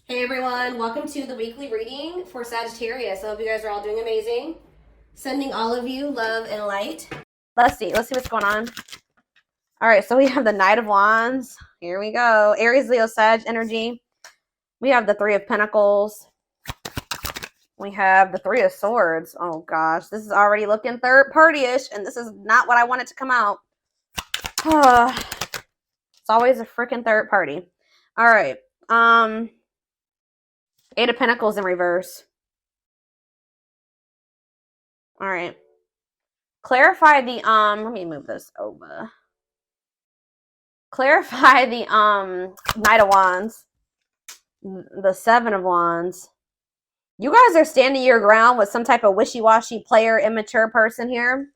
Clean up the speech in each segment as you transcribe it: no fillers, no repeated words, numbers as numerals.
Hey everyone, welcome to the weekly reading for Sagittarius. I hope you guys are all doing amazing. Sending all of you love and light. Let's see what's going on. All right, so we have the Knight of Wands. Here we go. Aries, Leo, Sag energy. We have the Three of Pentacles. We have the Three of Swords. Oh gosh, this is already looking third party-ish, and this is not what I wanted to come out. It's always a freaking third party. All right. Eight of Pentacles in reverse. All right. Clarify the let me move this over. Clarify the Knight of Wands. The Seven of Wands. You guys are standing your ground with some type of wishy-washy player, immature person here.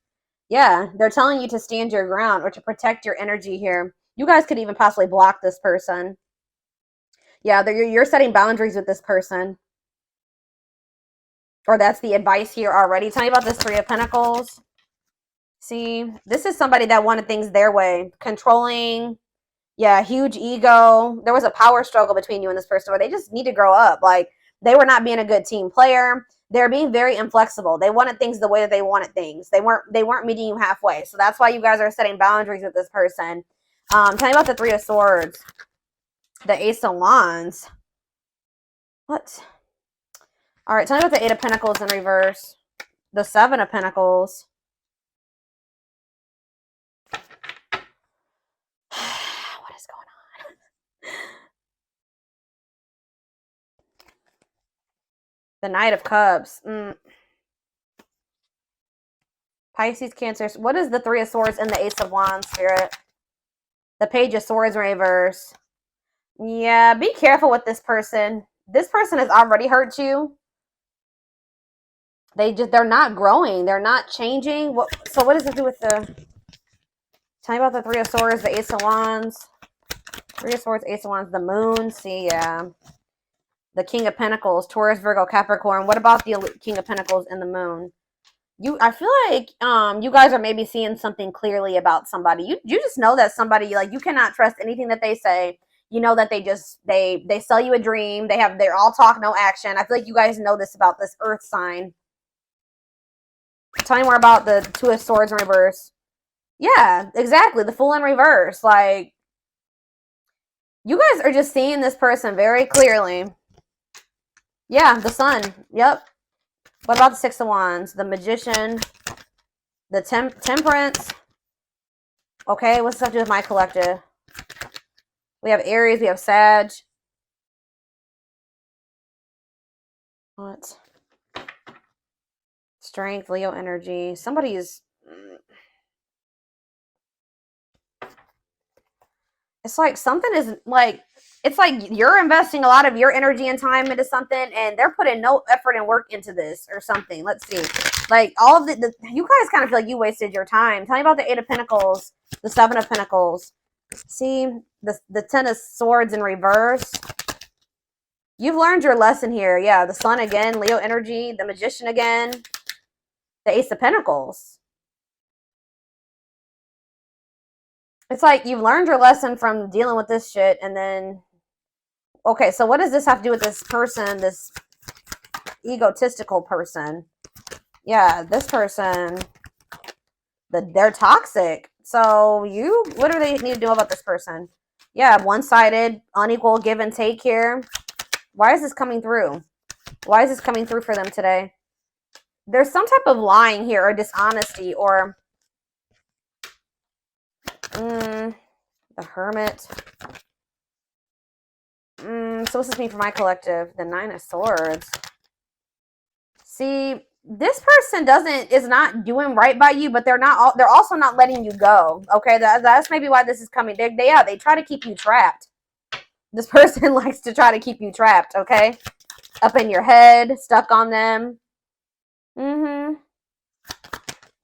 Yeah, they're telling you to stand your ground or to protect your energy here. You guys could even possibly block this person. Yeah, you're setting boundaries with this person. Or that's the advice here already. Tell me about this Three of Pentacles. See, this is somebody that wanted things their way. Controlling. Yeah, huge ego. There was a power struggle between you and this person where they just need to grow up. Like, they were not being a good team player. They're being very inflexible. They wanted things the way that they wanted things. They weren't meeting you halfway. So that's why you guys are setting boundaries with this person. Tell me about the Three of Swords. The Ace of Wands. What? All right, tell me about the Eight of Pentacles in reverse. The Seven of Pentacles. What is going on? The Knight of Cups. Pisces, Cancer. What is the Three of Swords and the Ace of Wands, Spirit? The Page of Swords in reverse. Yeah, be careful with this person. This person has already hurt you. They're not growing. They're not changing. So what does it do with the... Tell me about the Three of Swords, the Ace of Wands. Three of Swords, Ace of Wands, the Moon. See, yeah. The King of Pentacles, Taurus, Virgo, Capricorn. What about the King of Pentacles and the Moon? I feel like you guys are maybe seeing something clearly about somebody. You just know that somebody, like, you cannot trust anything that they say. You know that they sell you a dream. They're all talk, no action. I feel like you guys know this about this Earth sign. Tell me more about the Two of Swords in reverse. Yeah, exactly. The Fool in reverse. Like, you guys are just seeing this person very clearly. Yeah, the Sun. Yep. What about the Six of Wands? The Magician. The Temperance. Okay, what's this have to do with my collective? We have Aries. We have Sag. What? Strength, Leo energy. Somebody's... It's like something is like... It's like you're investing a lot of your energy and time into something, and they're putting no effort and work into this or something. Let's see. Like, all of you guys kind of feel like you wasted your time. Tell me about the Eight of Pentacles, the Seven of Pentacles. See, the Ten of Swords in reverse. You've learned your lesson here. Yeah, the Sun again, Leo energy, the Magician again, the Ace of Pentacles. It's like you've learned your lesson from dealing with this shit, and then... Okay, so what does this have to do with this person, this egotistical person? Yeah, this person, they're toxic. So what do they need to do about this person? Yeah, one-sided, unequal give and take here. Why is this coming through? Why is this coming through for them today? There's some type of lying here or dishonesty or... the Hermit. So what's this mean for my collective? The Nine of Swords. See, this person is not doing right by you, but they're also not letting you go. Okay, that's maybe why this is coming. They try to keep you trapped. This person likes to try to keep you trapped, okay? Up in your head, stuck on them.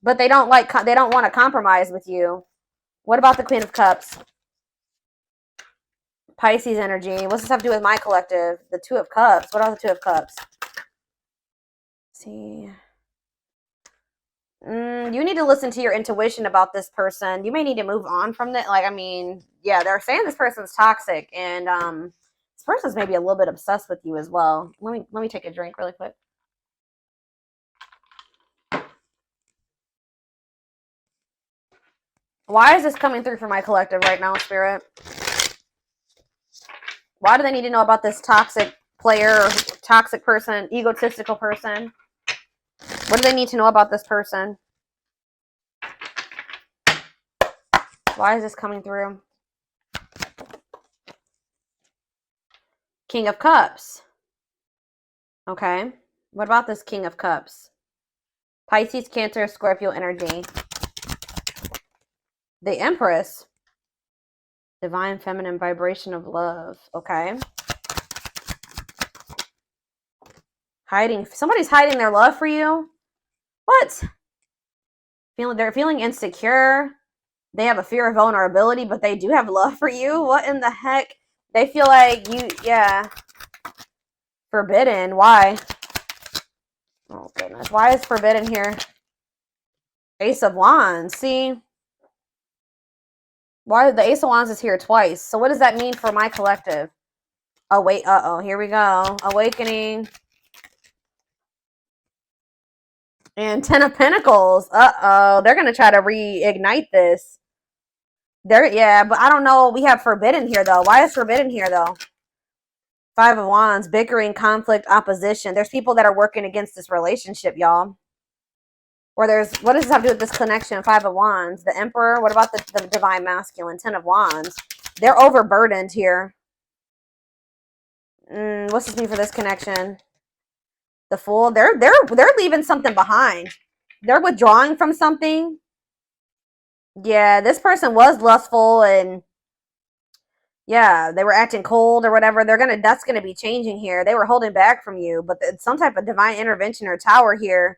But they don't want to compromise with you. What about the Queen of Cups? Pisces energy. What's this have to do with my collective? The Two of Cups. What are the Two of Cups? Let's see. You need to listen to your intuition about this person. You may need to move on from that. Like, I mean, yeah, they're saying this person's toxic, and this person's maybe a little bit obsessed with you as well. Let me take a drink really quick. Why is this coming through for my collective right now, Spirit? Why do they need to know about this toxic player, or toxic person, egotistical person? What do they need to know about this person? Why is this coming through? King of Cups. Okay. What about this King of Cups? Pisces, Cancer, Scorpio energy. The Empress. Divine feminine vibration of love. Okay. Hiding. Somebody's hiding their love for you. What? They're feeling insecure. They have a fear of vulnerability, but they do have love for you. What in the heck? They feel like you, yeah. Forbidden. Why? Oh, goodness. Why is forbidden here? Ace of Wands. See? Why the Ace of Wands is here twice? So what does that mean for my collective? Oh, wait. Uh-oh. Here we go. Awakening. And 10 of Pentacles. Uh-oh. They're going to try to reignite this. Yeah, but I don't know. We have forbidden here, though. Why is forbidden here, though? 5 of Wands. Bickering, conflict, opposition. There's people that are working against this relationship, y'all. Or there's, what does this have to do with this connection? 5 of Wands. The Emperor. What about the Divine Masculine? 10 of Wands. They're overburdened here. What's this mean for this connection? The Fool. They're leaving something behind. They're withdrawing from something. Yeah, this person was lustful and yeah, they were acting cold or whatever. That's gonna be changing here. They were holding back from you, but some type of divine intervention or tower here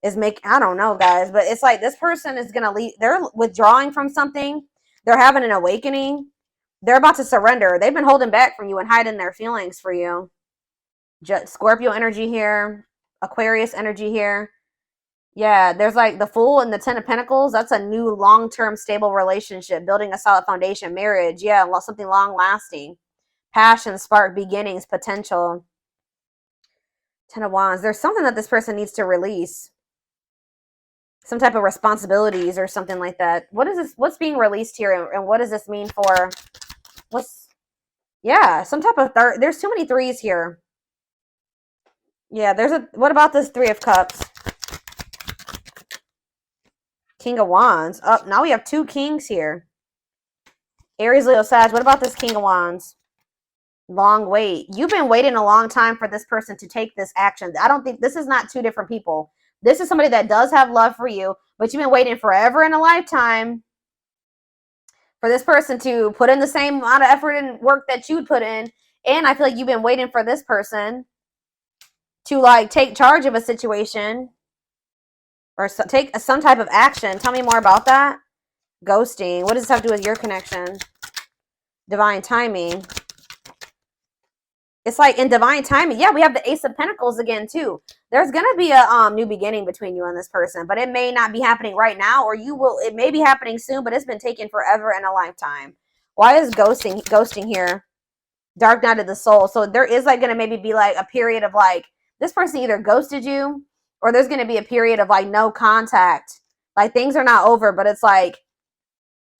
is I don't know, guys, but it's like this person is gonna leave. They're withdrawing from something. They're having an awakening. They're about to surrender. They've been holding back from you and hiding their feelings for you. Scorpio energy here, Aquarius energy here. Yeah, there's like the Fool and the 10 of Pentacles. That's a new long-term stable relationship, building a solid foundation, marriage. Yeah, something long-lasting. Passion, spark, beginnings, potential. 10 of Wands. There's something that this person needs to release. Some type of responsibilities or something like that. What is this? What's being released here, and what does this mean for? Yeah, some type of there's too many threes here. Yeah, what about this 3 of Cups? King of Wands. Oh, now we have 2 kings here. Aries, Leo, Sag. What about this King of Wands? Long wait. You've been waiting a long time for this person to take this action. I don't think this is not 2 different people. This is somebody that does have love for you, but you've been waiting forever in a lifetime for this person to put in the same amount of effort and work that you'd put in. And I feel like you've been waiting for this person to like take charge of a situation or take some type of action. Tell me more about that. Ghosting. What does this have to do with your connection? Divine timing. It's like in divine timing. Yeah, we have the Ace of Pentacles again, too. There's going to be a new beginning between you and this person, but it may not be happening right now, or it may be happening soon, but it's been taken forever and a lifetime. Why is ghosting here? Dark night of the soul. So there is like going to maybe be like a period of like, this person either ghosted you, or there's going to be a period of like no contact. Like things are not over, but it's like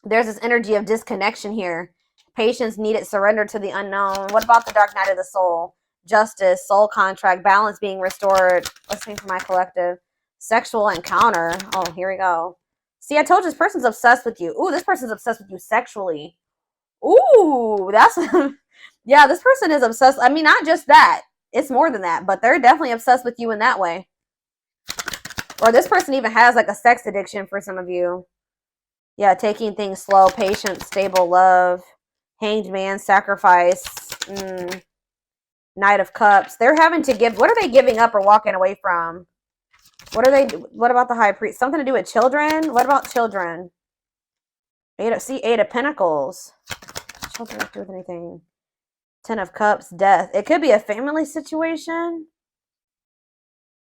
there's this energy of disconnection here. Patience needed, surrender to the unknown. What about the dark night of the soul? Justice, soul contract, balance being restored. Let's see for my collective. Sexual encounter. Oh, here we go. See, I told you this person's obsessed with you. Ooh, this person's obsessed with you sexually. Ooh, that's... yeah, this person is obsessed. I mean, not just that. It's more than that, but they're definitely obsessed with you in that way. Or this person even has like a sex addiction for some of you. Yeah, taking things slow, patient, stable love. Hanged man, sacrifice, Knight of Cups. They're having to give. What are they giving up or walking away from? What about the High Priest? Something to do with children? What about children? 8 of Pentacles. Children don't do with anything. 10 of Cups, death. It could be a family situation.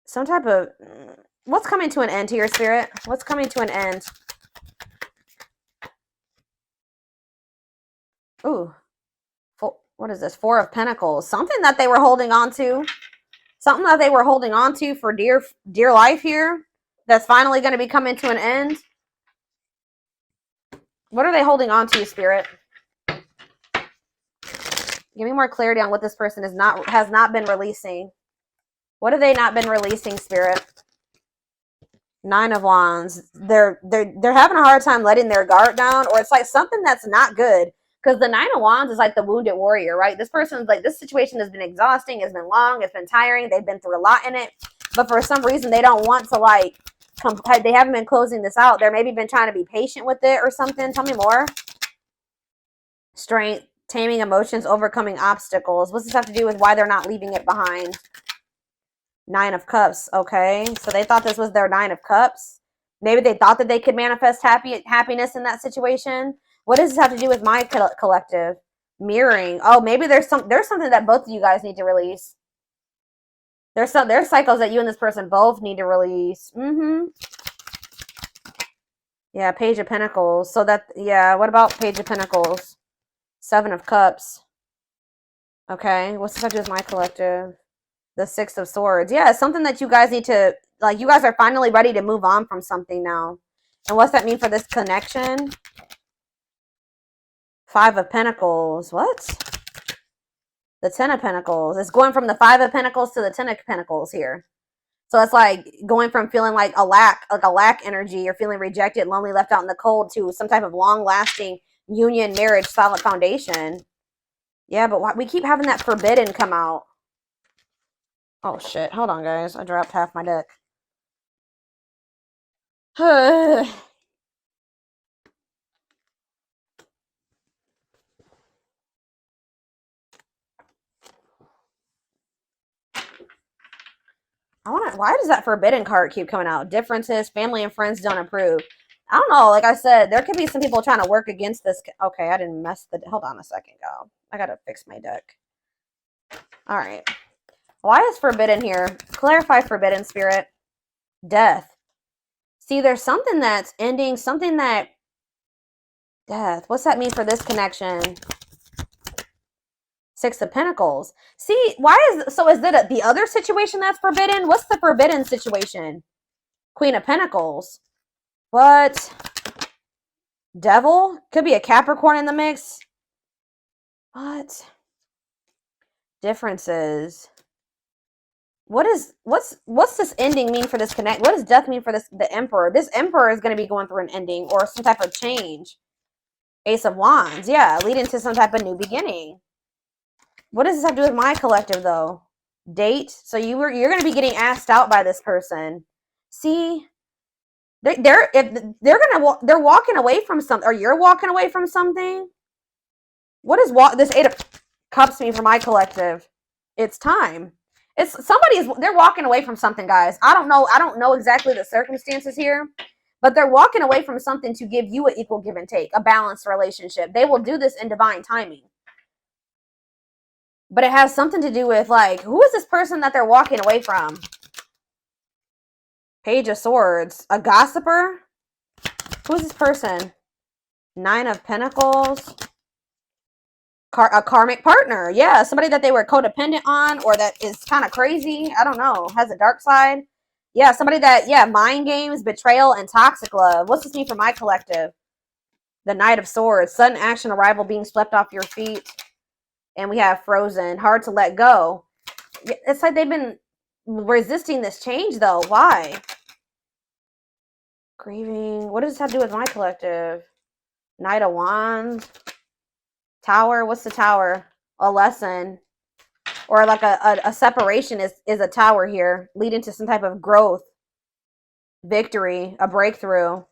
Some type of... What's coming to an end here, Spirit? What's coming to an end? Ooh. What is this? Four of Pentacles. Something that they were holding on to. Something that they were holding on to for dear life here. That's finally going to be coming to an end. What are they holding on to, Spirit? Give me more clarity on what this person has not been releasing. What have they not been releasing, Spirit? Nine of Wands. They're having a hard time letting their guard down, or it's like something that's not good. Because the Nine of Wands is like the wounded warrior, right? This person's like, this situation has been exhausting, it's been long, it's been tiring, they've been through a lot in it. But for some reason, they don't want to like, they haven't been closing this out. They're maybe been trying to be patient with it or something. Tell me more. Strength, taming emotions, overcoming obstacles. What's this have to do with why they're not leaving it behind? Nine of Cups. Okay, so they thought this was their Nine of Cups. Maybe they thought that they could manifest happiness in that situation. What does this have to do with my collective? Mirroring. Oh, maybe there's something that both of you guys need to release. There's cycles that you and this person both need to release. Yeah, Page of Pentacles. So that, yeah, what about Page of Pentacles? Seven of Cups. Okay, what's this have to do with my collective? The Six of Swords. Yeah, it's something that you guys need to, like, you guys are finally ready to move on from something now. And what's that mean for this connection? Five of Pentacles. What? The Ten of Pentacles. It's going from the Five of Pentacles to the Ten of Pentacles here. So it's like going from feeling like a lack energy, or feeling rejected, lonely, left out in the cold, to some type of long-lasting union, marriage, solid foundation. Yeah, but we keep having that forbidden come out. Oh, shit. Hold on, guys. I dropped half my deck. Why does that forbidden card keep coming out? Differences, family and friends don't approve. I don't know. Like I said, there could be some people trying to work against this. Okay, I didn't mess the... Hold on a second, go. I gotta fix my deck. All right. Why is forbidden here? Clarify forbidden, Spirit. Death. See, there's something that's ending, something that... Death. What's that mean for this connection? Six of Pentacles. See, so is it the other situation that's forbidden? What's the forbidden situation? Queen of Pentacles. What? Devil? Could be a Capricorn in the mix. What? Differences. What's this ending mean for this connect? What does death mean for the Emperor? This Emperor is going to be going through an ending or some type of change. Ace of Wands. Yeah, leading to some type of new beginning. What does this have to do with my collective, though? Date. So you're going to be getting asked out by this person. See, they're walking away from something, or you're walking away from something. What does this Eight of Cups mean for my collective? It's time. They're walking away from something, guys. I don't know exactly the circumstances here, but they're walking away from something to give you an equal give and take, a balanced relationship. They will do this in divine timing. But it has something to do with, like, who is this person that they're walking away from? Page of Swords. A gossiper? Who's this person? Nine of Pentacles. A karmic partner. Yeah, somebody that they were codependent on, or that is kind of crazy. I don't know. Has a dark side. Yeah, somebody that, yeah, mind games, betrayal, and toxic love. What's this mean for my collective? The Knight of Swords. Sudden action, arrival, being swept off your feet. And we have Frozen. Hard to let go. It's like they've been resisting this change, though. Why? Grieving. What does this have to do with my collective? Knight of Wands. Tower. What's the Tower? A lesson. Or like a separation is a tower here. Leading to some type of growth. Victory. A breakthrough.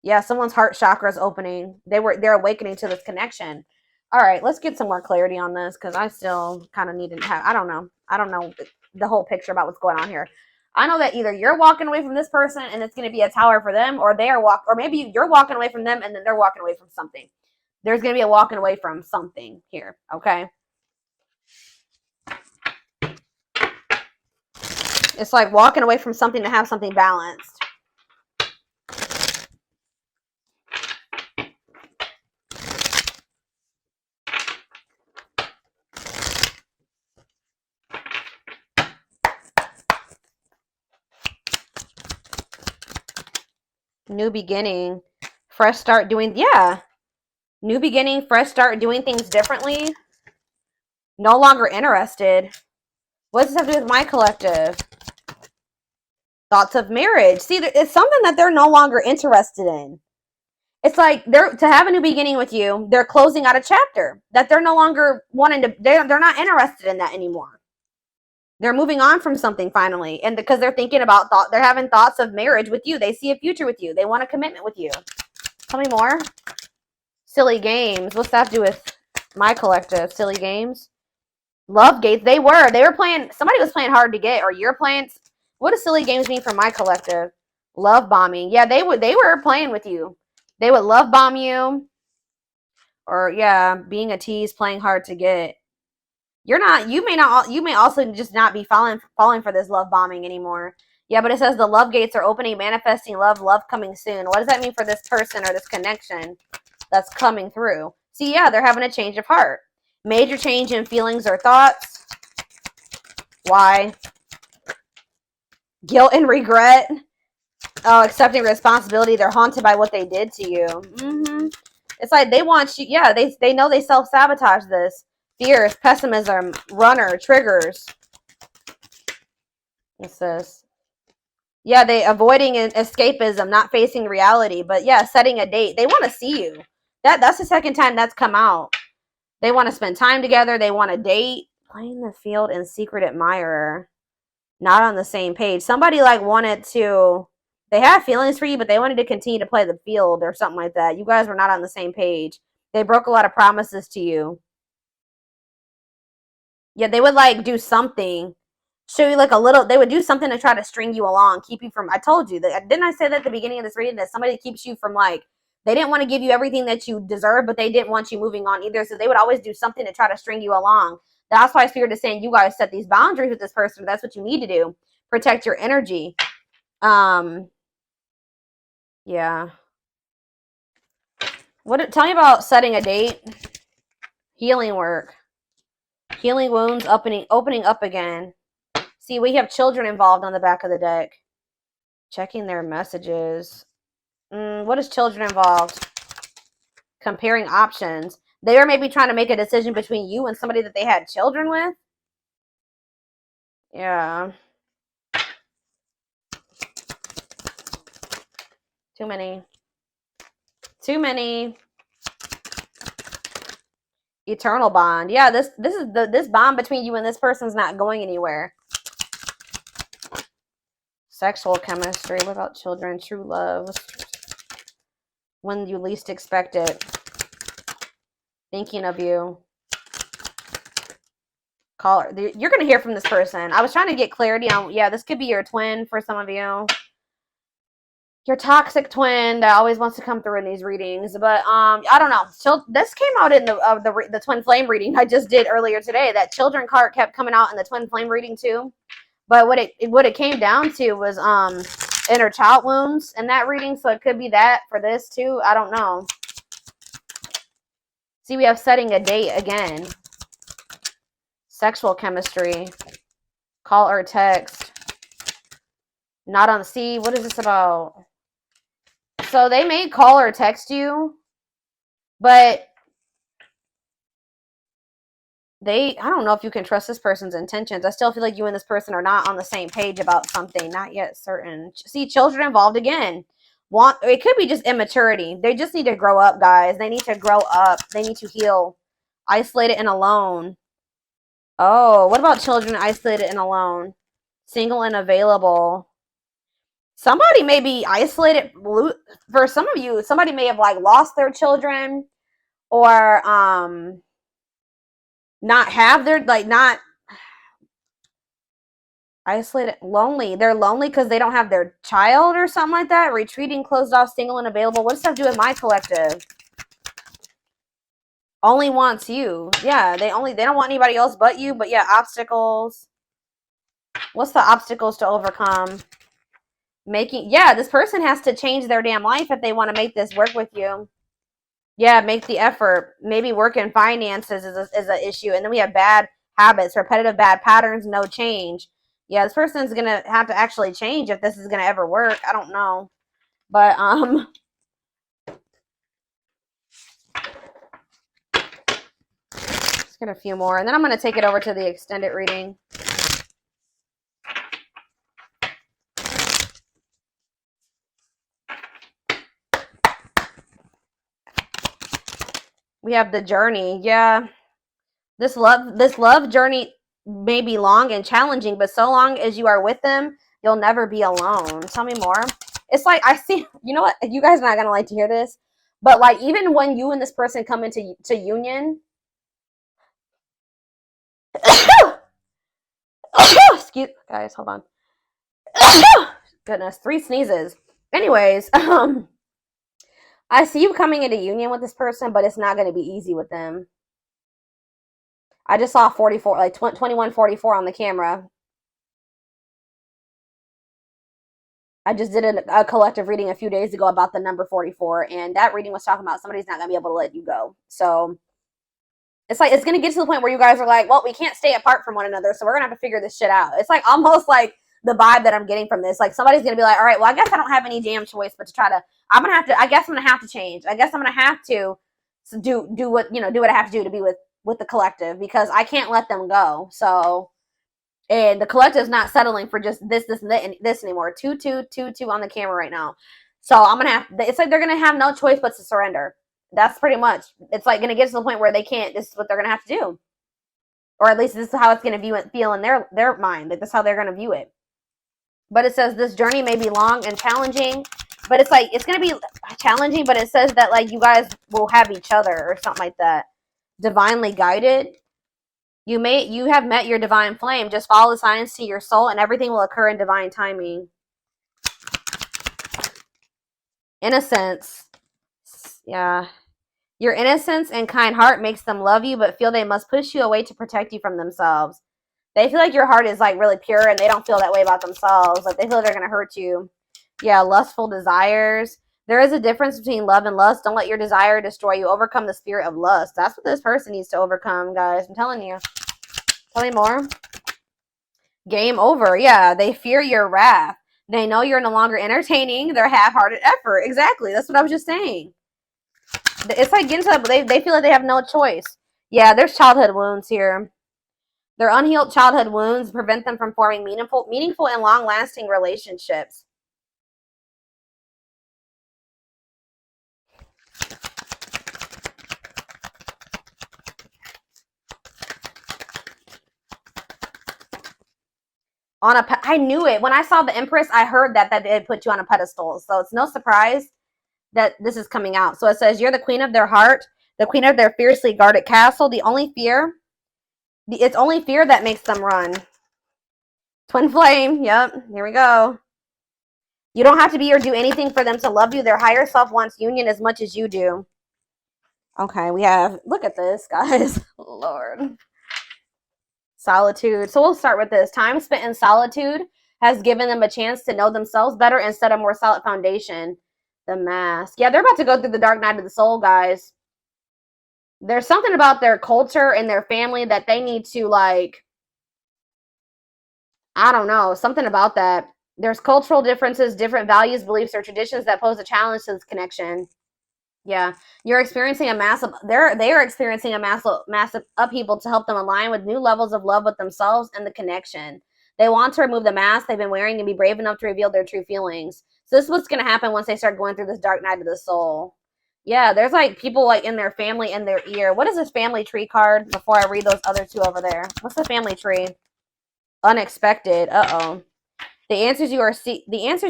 Yeah, someone's heart chakra is opening. They're awakening to this connection. All right, let's get some more clarity on this, because I still kind of need to have, I don't know the whole picture about what's going on here. I know that either you're walking away from this person and it's going to be a tower for them, or or maybe you're walking away from them and then they're walking away from something. There's going to be a walking away from something here, okay? It's like walking away from something to have something balanced. New beginning. Fresh start doing, yeah. New beginning, fresh start doing things differently. No longer interested. What does this have to do with my collective? Thoughts of marriage. See, it's something that they're no longer interested in. It's like they're to have a new beginning with you. They're closing out a chapter that they're no longer wanting to. They're not interested in that anymore. They're moving on from something finally, and because they're thinking about they're having thoughts of marriage with you. They see a future with you. They want a commitment with you. Tell me more. Silly games. What's that do with my collective? Silly games. Love gates. They were playing. Somebody was playing hard to get, or you're playing. What does silly games mean for my collective? Love bombing. Yeah, they were playing with you. They would love bomb you. Or yeah, being a tease, playing hard to get. You may also just not be falling for this love bombing anymore. Yeah, but it says the love gates are opening, manifesting love coming soon. What does that mean for this person or this connection that's coming through? See, yeah, they're having a change of heart. Major change in feelings or thoughts. Why? Guilt and regret. Oh, accepting responsibility. They're haunted by what they did to you. It's like they want you. Yeah, they know they self-sabotage this. Fears, pessimism, runner, triggers. What's this? Yeah, they avoiding escapism, not facing reality. But yeah, setting a date. They want to see you. That's the second time that's come out. They want to spend time together. They want to date. Playing the field and secret admirer. Not on the same page. Somebody like wanted to. They have feelings for you, but they wanted to continue to play the field or something like that. You guys were not on the same page. They broke a lot of promises to you. Yeah, they would like do something. Show you like a little. They would do something to try to string you along, keep you from. I told you that. Didn't I say that at the beginning of this reading that somebody keeps you from like. They didn't want to give you everything that you deserve, but they didn't want you moving on either. So they would always do something to try to string you along. That's why Spirit is saying you guys set these boundaries with this person. That's what you need to do. Protect your energy. Yeah. Tell me about setting a date. Healing work. Healing wounds, opening up again. See, we have children involved on the back of the deck. Checking their messages. What is children involved? Comparing options. They are maybe trying to make a decision between you and somebody that they had children with. Yeah. Too many. Eternal bond. Yeah, this bond between you and this person's not going anywhere. Sexual chemistry. What about children? True love. When you least expect it. Thinking of you. Caller. You're going to hear from this person. I was trying to get clarity on, yeah, this could be your twin for some of you. Your toxic twin that always wants to come through in these readings. But I don't know. So this came out in the twin flame reading I just did earlier today. That children card kept coming out in the twin flame reading too. But what it came down to was inner child wounds in that reading. So it could be that for this too. I don't know. See, we have setting a date again. Sexual chemistry. Call or text. Not on C. What is this about? So they may call or text you, but I don't know if you can trust this person's intentions. I still feel like you and this person are not on the same page about something. Not yet certain. See, children involved again. It could be just immaturity. They just need to grow up, guys. They need to grow up. They need to heal. Isolated and alone. Oh, what about children isolated and alone? Single and available. Somebody may be isolated. For some of you, somebody may have like lost their children or not have their, like, not isolated, lonely. They're lonely because they don't have their child or something like that. Retreating, closed off, single and available. What does that have to do with my collective? Only wants you. Yeah, they don't want anybody else but you. But yeah, obstacles. What's the obstacles to overcome? This person has to change their damn life if they want to make this work with you. Yeah, make the effort. Maybe work in finances is an issue. And then we have bad habits, repetitive bad patterns, no change. Yeah, this person's going to have to actually change if this is going to ever work. I don't know. But let's get a few more, and then I'm going to take it over to the extended reading. We have the journey. Yeah. This love journey may be long and challenging, but so long as you are with them, you'll never be alone. Tell me more. It's like, I see, you know what? You guys are not going to like to hear this, but like, even when you and this person come into union, excuse, guys, hold on. Goodness, 3 sneezes. Anyways, I see you coming into union with this person, but it's not going to be easy with them. I just saw 44, like 2144 on the camera. I just did a collective reading a few days ago about the number 44, and that reading was talking about somebody's not going to be able to let you go. So it's like, it's going to get to the point where you guys are like, well, we can't stay apart from one another, so we're going to have to figure this shit out. It's like almost like the vibe that I'm getting from this. Like, somebody's going to be like, all right, well, I guess I don't have any damn choice but to try to, I guess I'm going to have to change. I guess I'm going to have to do what, you know, do what I have to do to be with the collective, because I can't let them go. So, and the collective is not settling for just this and this anymore. 2 2 2 2 on the camera right now. So I'm gonna have, it's like they're gonna have no choice but to surrender. That's pretty much, it's like gonna get to the point where they can't, this is what they're gonna have to do. Or at least this is how it's gonna feel in their mind. Like, this is how they're gonna view it. But it says this journey may be long and challenging, but it's like, it's gonna be challenging, but it says that like you guys will have each other or something like that. Divinely guided. You have met your divine flame. Just follow the signs to your soul, and everything will occur in divine timing. Innocence. Yeah. Your innocence and kind heart makes them love you, but feel they must push you away to protect you from themselves. They feel like your heart is like really pure, and they don't feel that way about themselves. Like, they feel they're going to hurt you. Yeah, lustful desires. There is a difference between love and lust. Don't let your desire destroy you. Overcome the spirit of lust. That's what this person needs to overcome, guys. I'm telling you. Tell me more. Game over. Yeah, they fear your wrath. They know you're no longer entertaining their half-hearted effort. Exactly. That's what I was just saying. It's like getting to that, they feel like they have no choice. Yeah, there's childhood wounds here. Their unhealed childhood wounds prevent them from forming meaningful and long-lasting relationships. I knew it. When I saw the Empress, I heard that they put you on a pedestal. So it's no surprise that this is coming out. So it says, you're the queen of their heart, the queen of their fiercely guarded castle. It's only fear that makes them run. Twin flame. Yep. Here we go. You don't have to be or do anything for them to love you. Their higher self wants union as much as you do. Okay, we have, look at this, guys. Lord. Solitude. So we'll start with this. Time spent in solitude has given them a chance to know themselves better and set a more solid foundation. The mask. Yeah, they're about to go through the dark night of the soul, guys. There's something about their culture and their family that they need to, like, I don't know, something about that. There's cultural differences, different values, beliefs, or traditions that pose a challenge to this connection. Yeah, you're experiencing a massive, they are experiencing a massive upheaval to help them align with new levels of love with themselves and the connection. They want to remove the mask they've been wearing and be brave enough to reveal their true feelings. So this is what's going to happen once they start going through this dark night of the soul. Yeah, there's like people like in their family in their ear. What is this family tree card before I read those other two over there? What's the family tree? Unexpected. Uh-oh. The answers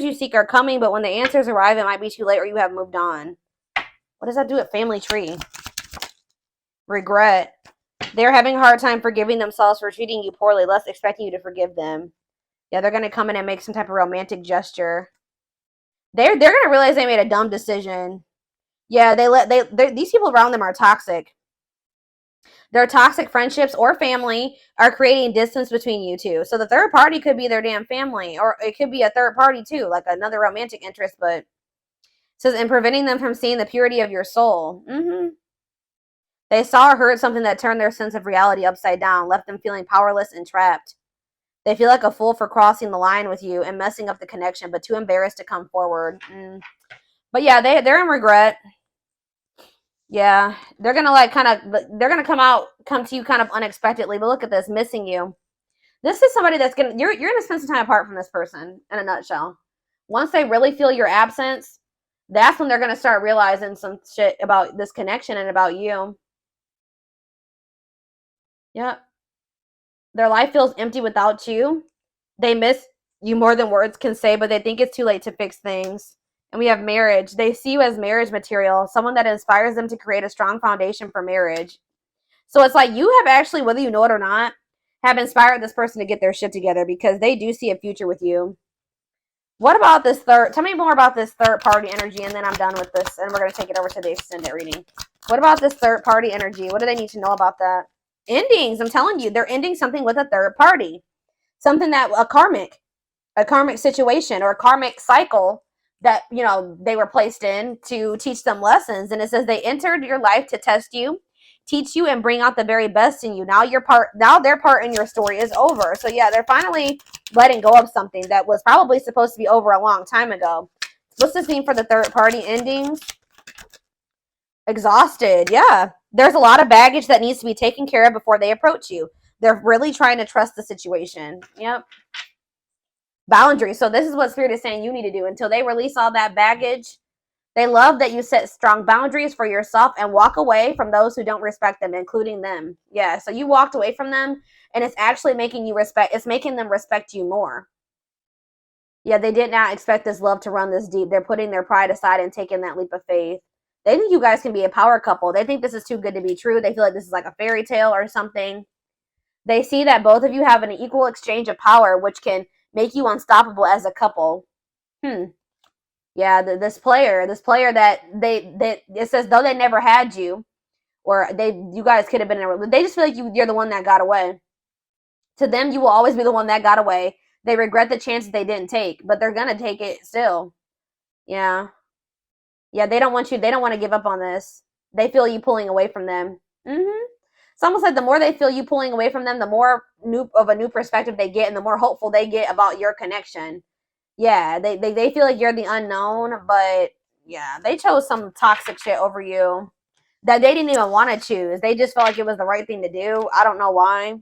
you seek are coming, but when the answers arrive, it might be too late or you have moved on. What does that do at family tree? Regret. They're having a hard time forgiving themselves for treating you poorly, less expecting you to forgive them. Yeah, they're going to come in and make some type of romantic gesture. They're going to realize they made a dumb decision. Yeah, these people around them are toxic. Their toxic friendships or family are creating distance between you two. So the third party could be their damn family, or it could be a third party too, like another romantic interest, but it says, and preventing them from seeing the purity of your soul. They saw or heard something that turned their sense of reality upside down, left them feeling powerless and trapped. They feel like a fool for crossing the line with you and messing up the connection, but too embarrassed to come forward. But yeah, they're in regret. Yeah, they're gonna like they're gonna come to you kind of unexpectedly. But look at this, missing you. This is somebody that's gonna you're gonna spend some time apart from this person in a nutshell. Once they really feel your absence, that's when they're gonna start realizing some shit about this connection and about you. Yep. Their life feels empty without you. They miss you more than words can say, but they think it's too late to fix things. And we have marriage. They see you as marriage material, someone that inspires them to create a strong foundation for marriage. So it's like you have actually, whether you know it or not, have inspired this person to get their shit together because they do see a future with you. What about this third? Tell me more about this third party energy, and then I'm done with this, and we're going to take it over to the extended reading. What about this third party energy? What do they need to know about that? Endings. I'm telling you, they're ending something with a third party. Something that a karmic situation or a karmic cycle that, you know, they were placed in to teach them lessons. And it says they entered your life to test you, teach you, and bring out the very best in you. Now their part in your story is over. So yeah, they're finally letting go of something that was probably supposed to be over a long time ago. What's this mean for the third party endings? Exhausted. Yeah, there's a lot of baggage that needs to be taken care of before they approach you. They're really trying to trust the situation. Yep. Boundaries. So this is what Spirit is saying you need to do until they release all that baggage. They love that you set strong boundaries for yourself and walk away from those who don't respect them, including them. Yeah, so you walked away from them, and it's actually making you respect. It's making them respect you more. Yeah, they did not expect this love to run this deep. They're putting their pride aside and taking that leap of faith. They think you guys can be a power couple. They think this is too good to be true. They feel like this is like a fairy tale or something. They see that both of you have an equal exchange of power, which can make you unstoppable as a couple. Yeah, this player that it says though they never had you, or you guys could have been in a, they just feel like you're the one that got away. To them, you will always be the one that got away. They regret the chances they didn't take, but they're gonna take it still. Yeah, yeah, they don't want to give up on this. They feel you pulling away from them. It's almost like the more they feel you pulling away from them, the more of a new perspective they get, and the more hopeful they get about your connection. Yeah, they feel like you're the unknown, but yeah, they chose some toxic shit over you that they didn't even want to choose. They just felt like it was the right thing to do. I don't know why.